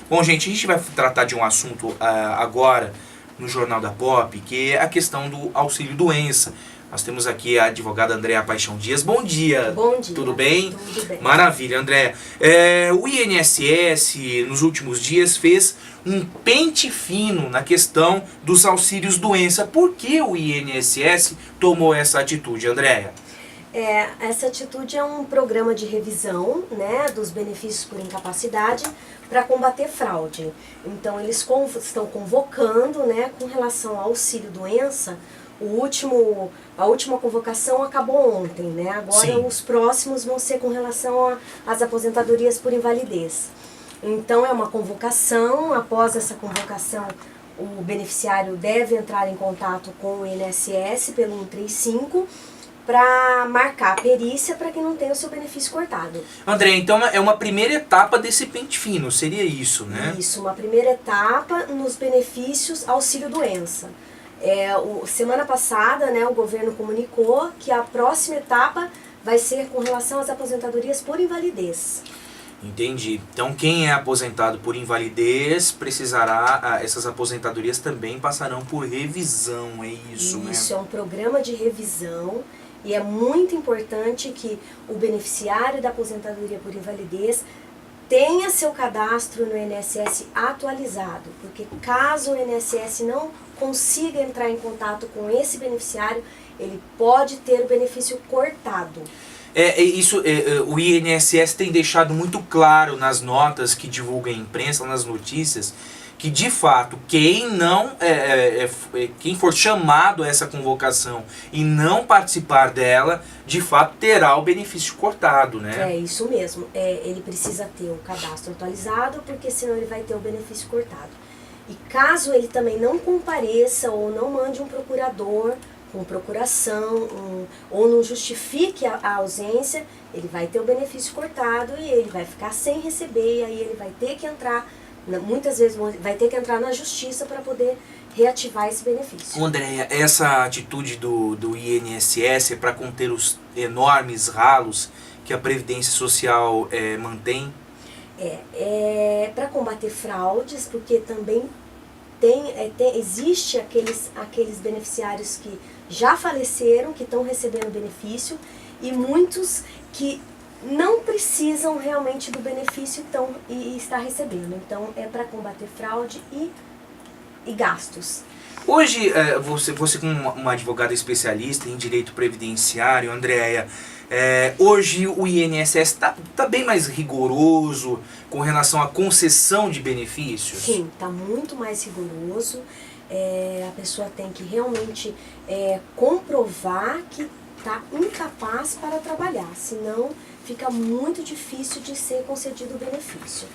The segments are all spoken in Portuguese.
Bom, gente, a gente vai tratar de um assunto agora no Jornal da Pop, que é a questão do auxílio-doença. Nós temos aqui a advogada Andréa Paixão Dias. Bom dia. Bom dia. Tudo bem? Tudo bem. Maravilha, Andréa. O INSS, nos últimos dias, fez um pente fino na questão dos auxílios-doença. Por que o INSS tomou essa atitude, Andréa? Essa atitude é um programa de revisão, né, dos benefícios por incapacidade para combater fraude. Então, eles estão convocando, né, com relação ao auxílio-doença. A última convocação acabou ontem, né? Agora Sim. Os próximos vão ser com relação às aposentadorias por invalidez. Então, é uma convocação. Após essa convocação, o beneficiário deve entrar em contato com o INSS pelo 135 para marcar a perícia para quem não tem o seu benefício cortado. André, então é uma primeira etapa desse pente fino, seria isso, né? Isso, uma primeira etapa nos benefícios auxílio-doença. Semana passada, né, o governo comunicou que a próxima etapa vai ser com relação às aposentadorias por invalidez. Entendi. Então quem é aposentado por invalidez precisará, essas aposentadorias também passarão por revisão, é isso, né? Isso, é um programa de revisão e é muito importante que o beneficiário da aposentadoria por invalidez tenha seu cadastro no INSS atualizado, porque caso o INSS não consiga entrar em contato com esse beneficiário, ele pode ter o benefício cortado. O INSS tem deixado muito claro nas notas que divulga a imprensa, nas notícias, que de fato quem for chamado a essa convocação e não participar dela, de fato terá o benefício cortado, né? É isso mesmo, ele precisa ter o cadastro atualizado, porque senão ele vai ter o benefício cortado. E caso ele também não compareça ou não mande um procurador com procuração ou não justifique a ausência, ele vai ter o benefício cortado e ele vai ficar sem receber, e aí ele vai ter que entrar, muitas vezes vai ter que entrar na justiça para poder reativar esse benefício. Andréia, essa atitude do INSS é para conter os enormes ralos que a Previdência Social mantém? Para combater fraudes, porque também existe aqueles beneficiários que já faleceram, que estão recebendo benefício, e muitos que não precisam realmente do benefício e está recebendo. Então, é para combater fraude e gastos. Hoje, você como uma advogada especialista em direito previdenciário, Andréia, hoje o INSS está bem mais rigoroso com relação à concessão de benefícios? Sim, está muito mais rigoroso. A pessoa tem que realmente comprovar que está incapaz para trabalhar, senão fica muito difícil de ser concedido o benefício.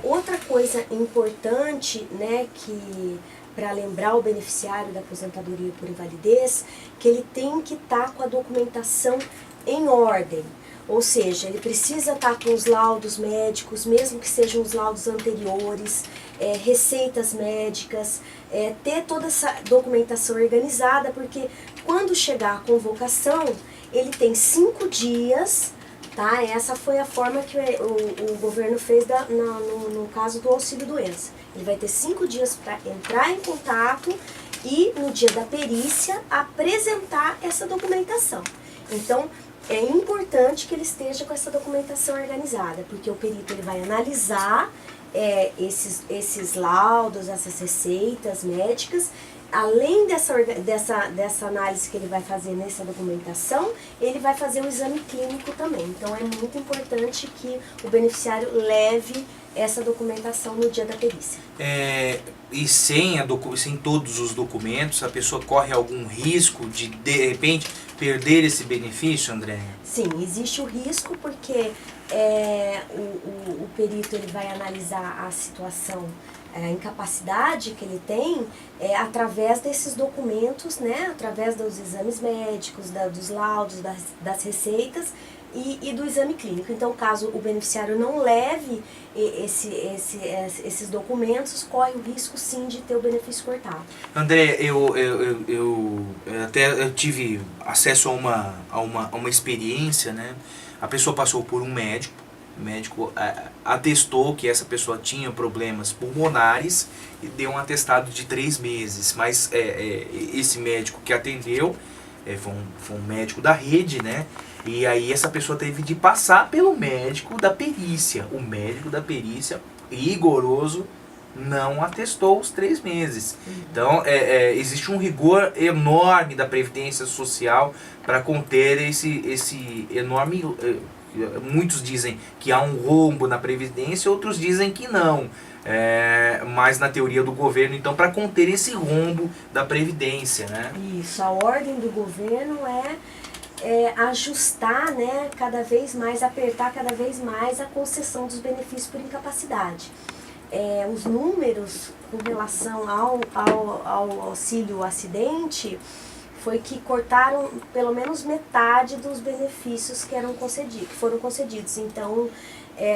Outra coisa importante, né, que para lembrar o beneficiário da aposentadoria por invalidez, que ele tem que estar com a documentação em ordem. Ou seja, ele precisa estar com os laudos médicos, mesmo que sejam os laudos anteriores, receitas médicas, ter toda essa documentação organizada, porque quando chegar a convocação, ele tem 5 dias, tá? Essa foi a forma que o governo fez no caso do auxílio-doença. Ele vai ter 5 dias para entrar em contato e, no dia da perícia, apresentar essa documentação. Então, é importante que ele esteja com essa documentação organizada, porque o perito ele vai analisar esses laudos, essas receitas médicas. Além dessa análise que ele vai fazer nessa documentação, ele vai fazer o exame clínico também. Então, é muito importante que o beneficiário leve essa documentação no dia da perícia. E sem todos os documentos, a pessoa corre algum risco de repente, perder esse benefício, André? Sim, existe o risco porque o perito ele vai analisar a situação, a incapacidade que ele tem através desses documentos, né, através dos exames médicos, dos laudos, das receitas e do exame clínico. Então, caso o beneficiário não leve esses documentos, corre o risco sim de ter o benefício cortado. André, eu tive acesso a uma experiência, né? A pessoa passou por um médico, O médico atestou que essa pessoa tinha problemas pulmonares e deu um atestado de 3 meses. Mas esse médico que atendeu foi um médico da rede, né? E aí essa pessoa teve de passar pelo médico da perícia. O médico da perícia, rigoroso, não atestou os 3 meses. Então, existe um rigor enorme da Previdência Social para conter esse enorme... muitos dizem que há um rombo na Previdência, outros dizem que não. Mas na teoria do governo, então, para conter esse rombo da Previdência, né? Isso, a ordem do governo ajustar, né, cada vez mais, apertar cada vez mais a concessão dos benefícios por incapacidade. Os números com relação ao auxílio acidente foi que cortaram pelo menos metade dos benefícios que foram concedidos. Então,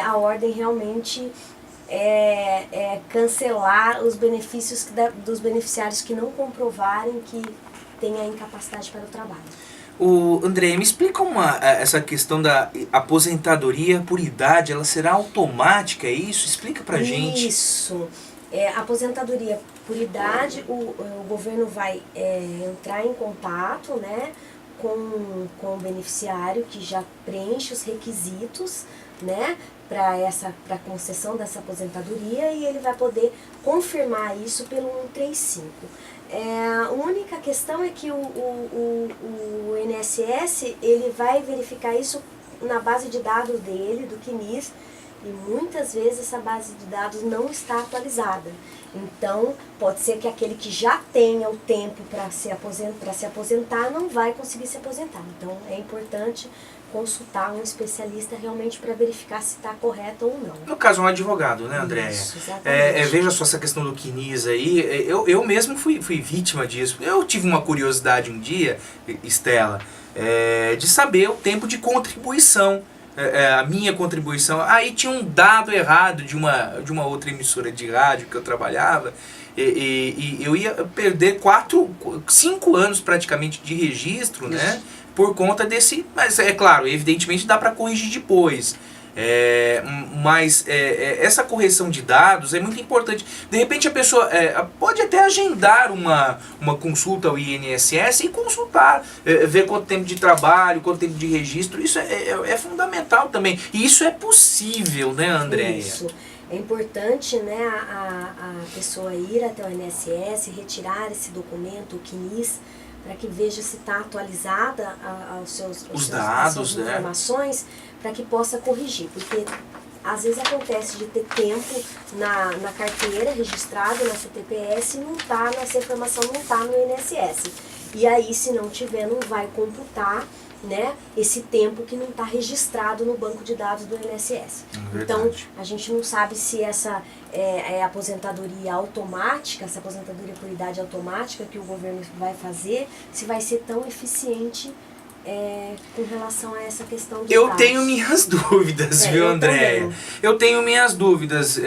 a ordem realmente cancelar os benefícios dos beneficiários que não comprovarem que têm a incapacidade para o trabalho. André, me explica essa questão da aposentadoria por idade, ela será automática, é isso? Explica pra gente. Isso. A aposentadoria por idade, o governo vai entrar em contato, né, com o beneficiário que já preenche os requisitos, né, para concessão dessa aposentadoria, e ele vai poder confirmar isso pelo 135. A única questão é que o INSS ele vai verificar isso na base de dados dele, do CNIS, e muitas vezes essa base de dados não está atualizada. Então, pode ser que aquele que já tenha o tempo para se aposentar não vai conseguir se aposentar. Então, é importante consultar um especialista realmente para verificar se está correto ou não. No caso, um advogado, né, Andréia? Isso, exatamente. Veja só essa questão do CNIS aí. Eu mesmo fui vítima disso. Eu tive uma curiosidade um dia, Estela, de saber o tempo de contribuição. A minha contribuição. Aí tinha um dado errado de uma outra emissora de rádio que eu trabalhava. E eu ia perder 5 anos praticamente de registro, né? Por conta desse... Mas é claro, evidentemente dá para corrigir depois. Mas essa correção de dados é muito importante. De repente a pessoa pode até agendar uma consulta ao INSS e consultar, ver quanto tempo de trabalho, quanto tempo de registro. Isso é fundamental também. E isso é possível, né, Andréia? Isso. É importante, né, a pessoa ir até o INSS, retirar esse documento, o CNIS, para que veja se está atualizada os dados, as suas informações, para que possa corrigir. Porque às vezes acontece de ter tempo na carteira registrado na CTPS e não tá, essa informação não está no INSS. E aí, se não tiver, não vai computar, né, esse tempo que não está registrado no banco de dados do INSS. Então, a gente não sabe se essa aposentadoria automática, essa aposentadoria por idade automática que o governo vai fazer, se vai ser tão eficiente com relação a essa questão dos dados. Tenho minhas dúvidas, viu, Andréia? Eu tenho minhas dúvidas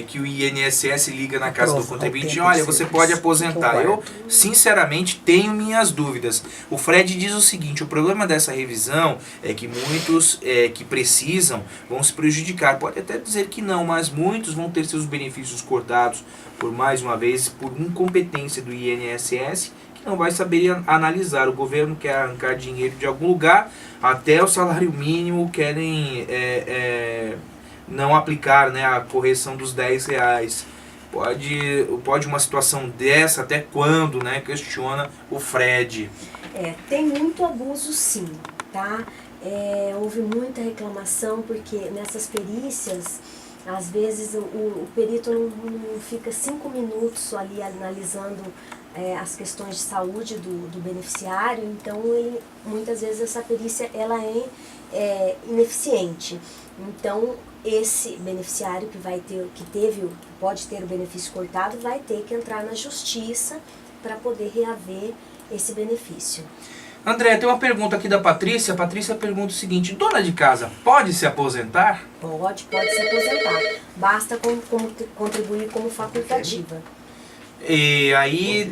que o INSS liga na casa do contribuinte e olha, você pode aposentar. Eu, sinceramente, tenho minhas dúvidas. O Fred diz o seguinte, o problema dessa revisão é que muitos que precisam vão se prejudicar. Pode até dizer que não, mas muitos vão ter seus benefícios cortados por, mais uma vez, por incompetência do INSS, não vai saber analisar. O governo quer arrancar dinheiro de algum lugar, até o salário mínimo querem não aplicar, né, a correção dos R$10. Pode uma situação dessa, até quando, né, questiona o Fred. Tem muito abuso sim, tá? Houve muita reclamação porque nessas perícias, às vezes o perito não fica 5 minutos ali analisando as questões de saúde do beneficiário, então muitas vezes essa perícia ela é ineficiente. Então esse beneficiário pode ter o benefício cortado vai ter que entrar na justiça para poder reaver esse benefício. André, tem uma pergunta aqui da Patrícia. A Patrícia pergunta o seguinte: dona de casa pode se aposentar? Pode se aposentar. Basta contribuir como facultativa. E aí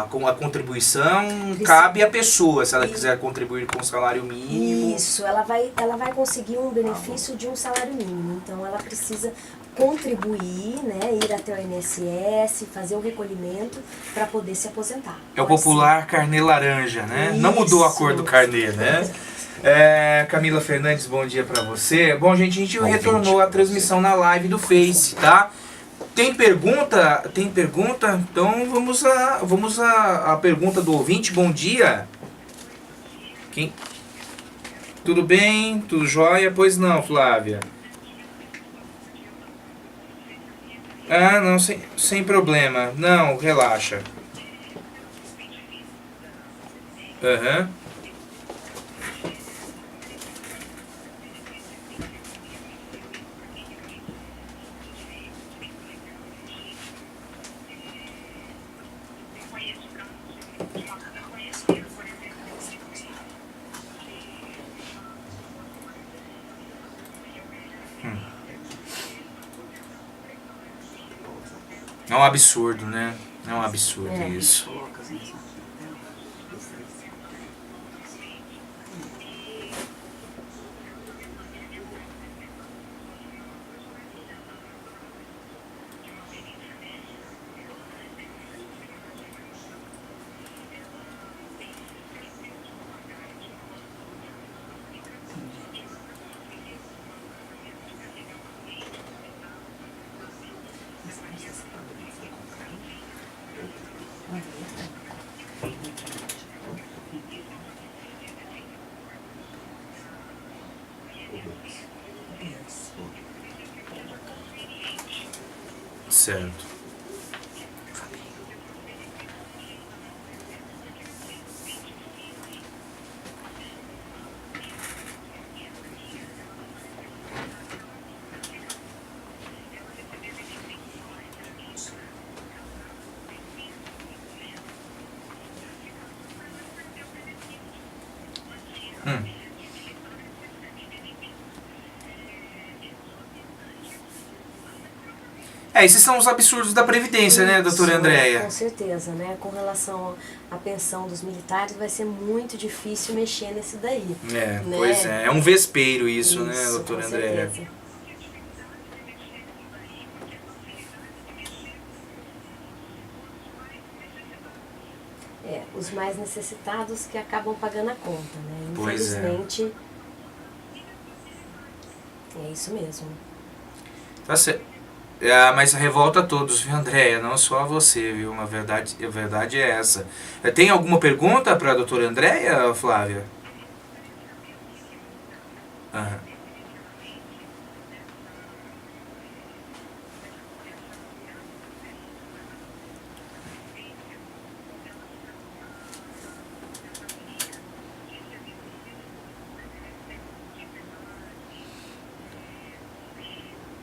com a contribuição cabe à pessoa, se ela quiser contribuir com o salário mínimo. Isso, ela vai conseguir um benefício de um salário mínimo. Então ela precisa contribuir, né, ir até o INSS, fazer o recolhimento para poder se aposentar. É o popular carnê laranja, né? Isso. Não mudou a cor do carnê, né? Camila Fernandes, bom dia pra você. Bom, gente, a gente retornou a transmissão na live do Face, tá? Tem pergunta? Tem pergunta? Então vamos a pergunta do ouvinte. Bom dia. Quem? Tudo bem? Tudo jóia? Pois não, Flávia. Ah, não, sem problema. Não, relaxa. Aham. É um absurdo, né? É um absurdo isso. Certo. Esses são os absurdos da Previdência, né, doutora Andréia? Com certeza, né? Com relação à pensão dos militares, vai ser muito difícil mexer nesse daí. Né? Pois é. É um vespeiro isso, né, Isso, doutora com Andréia? certeza. Os mais necessitados que acabam pagando a conta, né? Pois é. Infelizmente, é isso mesmo. Tá certo. Mas revolta a todos, viu, Andréia? Não só a você, viu? A verdade é essa. Tem alguma pergunta para a doutora Andréia, Flávia? Aham.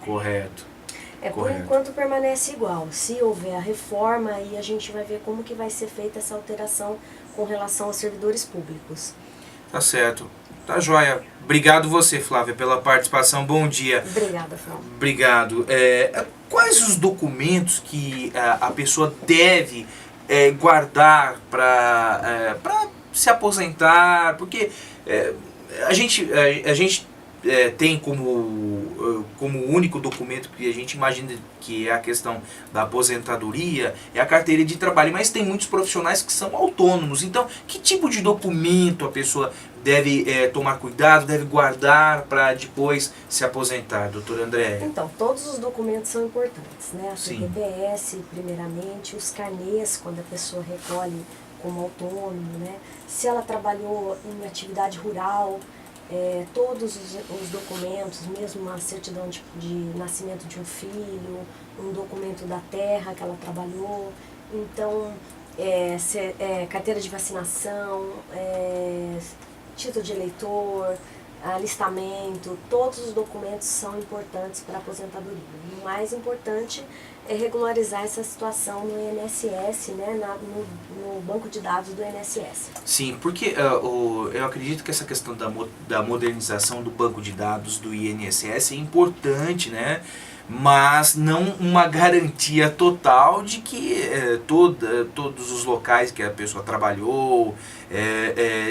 Correto. Por Correto. enquanto permanece igual. Se houver a reforma, aí a gente vai ver como que vai ser feita essa alteração com relação aos servidores públicos. Tá certo. Tá joia. Obrigado você, Flávia, pela participação. Bom dia. Obrigada, Flávia. Obrigado. Quais os documentos que a pessoa deve guardar para se aposentar? Porque a gente tem como único documento que a gente imagina que é a questão da aposentadoria, é a carteira de trabalho, mas tem muitos profissionais que são autônomos. Então, que tipo de documento a pessoa deve tomar cuidado, deve guardar para depois se aposentar, doutora Andréia? Então, todos os documentos são importantes, né? A Sim. CPPS, primeiramente, os carnês, quando a pessoa recolhe como autônomo, né? Se ela trabalhou em atividade rural, todos os documentos, mesmo a certidão de nascimento de um filho, um documento da terra que ela trabalhou, então, carteira de vacinação, título de eleitor, alistamento, todos os documentos são importantes para a aposentadoria. O mais importante é regularizar essa situação no INSS, né, no banco de dados do INSS. Sim, porque eu acredito que essa questão da modernização do banco de dados do INSS é importante, né? mas não uma garantia total de que todos os locais que a pessoa trabalhou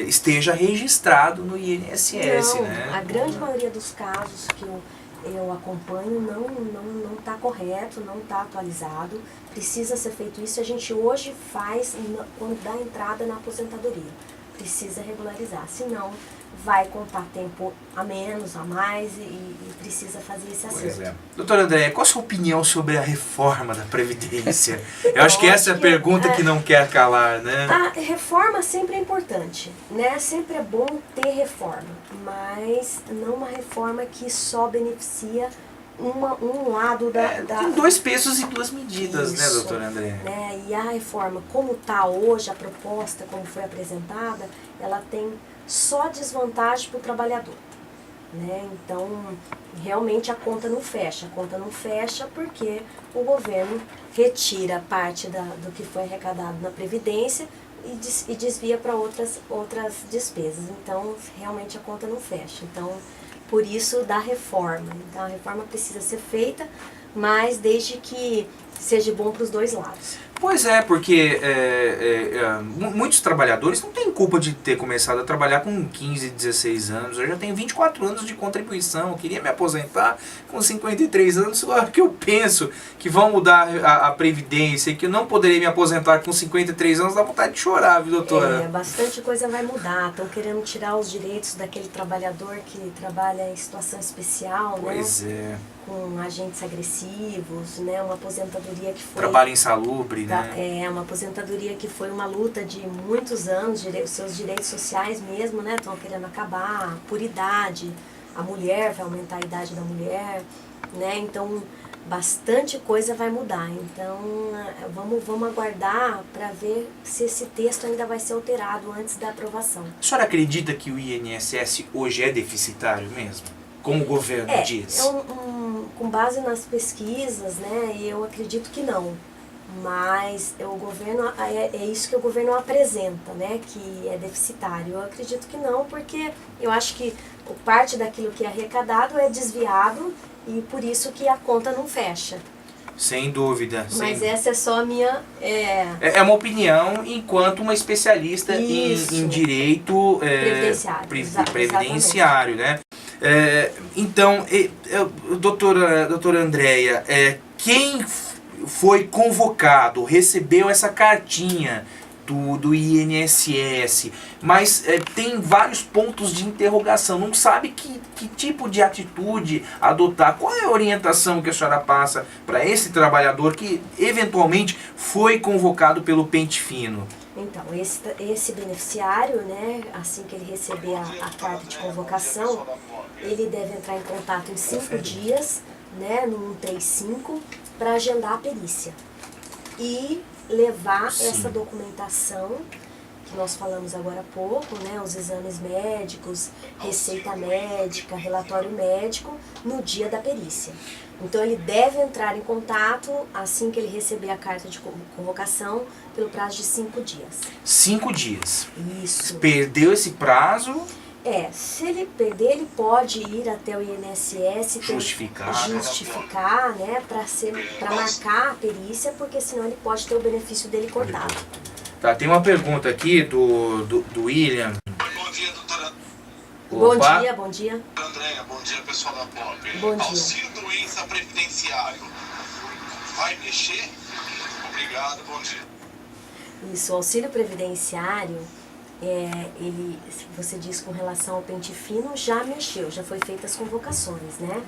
esteja registrado no INSS, Não, né? a grande maioria dos casos que eu acompanho não está correto, não está atualizado. Precisa ser feito isso. A gente hoje faz quando dá entrada na aposentadoria. Precisa regularizar, senão vai contar tempo a menos, a mais e precisa fazer esse acerto. Pois é. Doutora Andréia, qual a sua opinião sobre a reforma da Previdência? Eu acho que essa é a pergunta que não quer calar, né? A reforma sempre é importante, né? Sempre é bom ter reforma, mas não uma reforma que só beneficia um lado Tem dois pesos e duas medidas, Isso, né, doutora Andréia? Né? E a reforma, como está hoje, a proposta, como foi apresentada, ela tem só desvantagem para o trabalhador. Né? Então, realmente a conta não fecha. A conta não fecha porque o governo retira parte do que foi arrecadado na Previdência e desvia para outras despesas. Então, realmente a conta não fecha. Então, por isso da reforma. Então, a reforma precisa ser feita, mas desde que seja bom para os dois lados. Pois é, porque muitos trabalhadores não têm culpa de ter começado a trabalhar com 15, 16 anos. Eu já tenho 24 anos de contribuição, eu queria me aposentar com 53 anos. Agora que eu penso que vão mudar a Previdência e que eu não poderei me aposentar com 53 anos, dá vontade de chorar, viu, doutora? Bastante coisa vai mudar. Estão querendo tirar os direitos daquele trabalhador que trabalha em situação especial, Pois né? Com agentes agressivos, né? Uma aposentadoria que foi... Trabalho insalubre, né? Uma aposentadoria que foi uma luta de muitos anos, os seus direitos sociais mesmo, né? Estão querendo acabar por idade. A mulher, vai aumentar a idade da mulher, né? Então, bastante coisa vai mudar. Então, vamos aguardar para ver se esse texto ainda vai ser alterado antes da aprovação. A senhora acredita que o INSS hoje é deficitário mesmo? Como o governo diz? Com base nas pesquisas, né, eu acredito que não. Mas o governo, é isso que o governo apresenta, né, que é deficitário. Eu acredito que não, porque eu acho que parte daquilo que é arrecadado é desviado e por isso que a conta não fecha. Sem dúvida. Mas essa é só a minha... É uma opinião enquanto uma especialista em direito previdenciário, né? Então, doutora Andréia, quem foi convocado, recebeu essa cartinha do INSS, mas tem vários pontos de interrogação, não sabe que tipo de atitude adotar. Qual é a orientação que a senhora passa para esse trabalhador que eventualmente foi convocado pelo pente fino? Então, esse beneficiário, né, assim que ele receber a carta de convocação, ele deve entrar em contato em 5 dias, né, no 135, para agendar a perícia. E levar essa documentação que nós falamos agora há pouco, né, os exames médicos, receita médica, relatório médico, no dia da perícia. Então ele deve entrar em contato assim que ele receber a carta de convocação pelo prazo de 5 dias. 5 dias. Isso. Perdeu esse prazo? Se ele perder, ele pode ir até o INSS justificar, né, para marcar a perícia, porque senão ele pode ter o benefício dele cortado. Tá, tem uma pergunta aqui do William. Bom dia, doutora. Bom dia. Andréia, bom dia, pessoal da POP. Bom dia. Auxílio doença previdenciário. Vai mexer? Obrigado, bom dia. Isso, o auxílio previdenciário, você diz com relação ao pente fino, já mexeu, já foi feitas as convocações, né?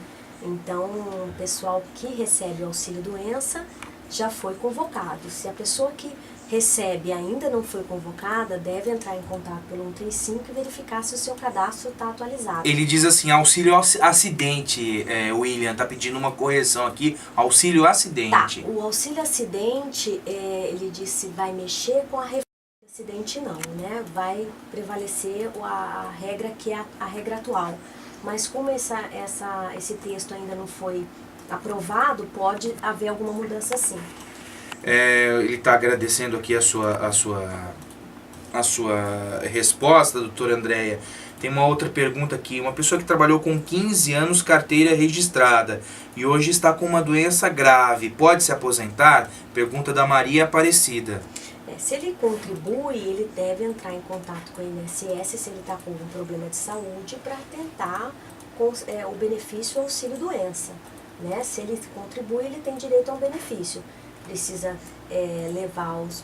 Então, o pessoal que recebe o auxílio doença já foi convocado. Se a pessoa que recebe e ainda não foi convocada, deve entrar em contato pelo 135 e verificar se o seu cadastro está atualizado. Ele diz assim, auxílio acidente, William, tá pedindo uma correção aqui, auxílio acidente. Tá, o auxílio acidente, ele disse, vai mexer com a reforma do acidente não, né? Vai prevalecer a regra que é a regra atual. Mas como esse texto ainda não foi aprovado, pode haver alguma mudança sim. Ele está agradecendo aqui a sua a sua resposta, doutora Andréia. Tem uma outra pergunta aqui. Uma pessoa que trabalhou com 15 anos carteira registrada e hoje está com uma doença grave, pode se aposentar? Pergunta da Maria Aparecida. Se ele contribui, ele deve entrar em contato com o INSS se ele está com algum problema de saúde para tentar o benefício auxílio-doença. Né? Se ele contribui, ele tem direito a um benefício. Precisa levar os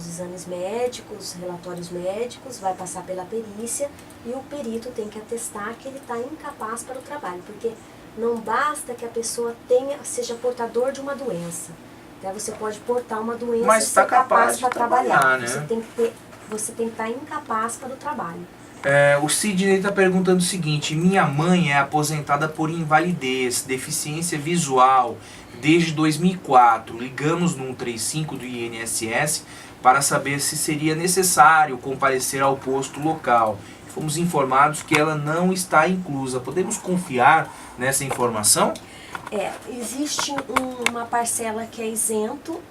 exames médicos, relatórios médicos, vai passar pela perícia e o perito tem que atestar que ele está incapaz para o trabalho, porque não basta que a pessoa seja portador de uma doença. Então, você pode portar uma doença mas e ser capaz para trabalhar, né? Você tem que estar incapaz para o trabalho. O Sidney está perguntando o seguinte: minha mãe é aposentada por invalidez, deficiência visual, desde 2004. Ligamos no 135 do INSS para saber se seria necessário comparecer ao posto local. Fomos informados que ela não está inclusa. Podemos confiar nessa informação? Existe uma parcela que é isento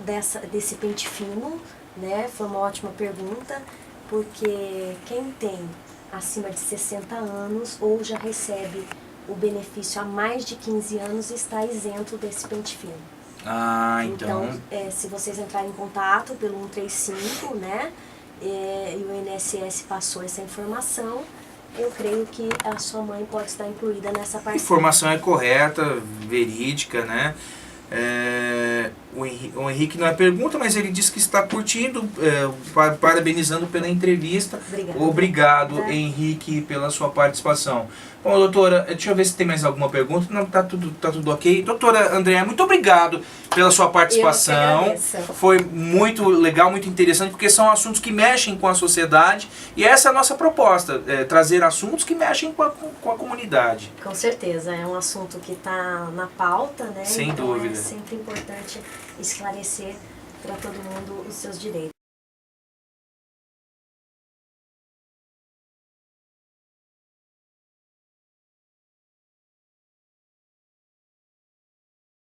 desse pente fino, né? Foi uma ótima pergunta, porque quem tem acima de 60 anos ou já recebe o benefício há mais de 15 anos está isento desse pente fino. Então se vocês entrarem em contato pelo 135, né, e o INSS passou essa informação, eu creio que a sua mãe pode estar incluída nessa parcela. A informação é correta, verídica, né? O Henrique não é pergunta, mas ele disse que está curtindo, parabenizando pela entrevista. Obrigado, Henrique, pela sua participação. Bom, doutora, deixa eu ver se tem mais alguma pergunta. Não, tá tudo ok. Doutora Andréia, muito obrigado pela sua participação. Foi muito legal, muito interessante, porque são assuntos que mexem com a sociedade e essa é a nossa proposta, trazer assuntos que mexem com a comunidade. Com certeza, é um assunto que está na pauta, né? Sem então dúvida. É sempre importante esclarecer para todo mundo os seus direitos.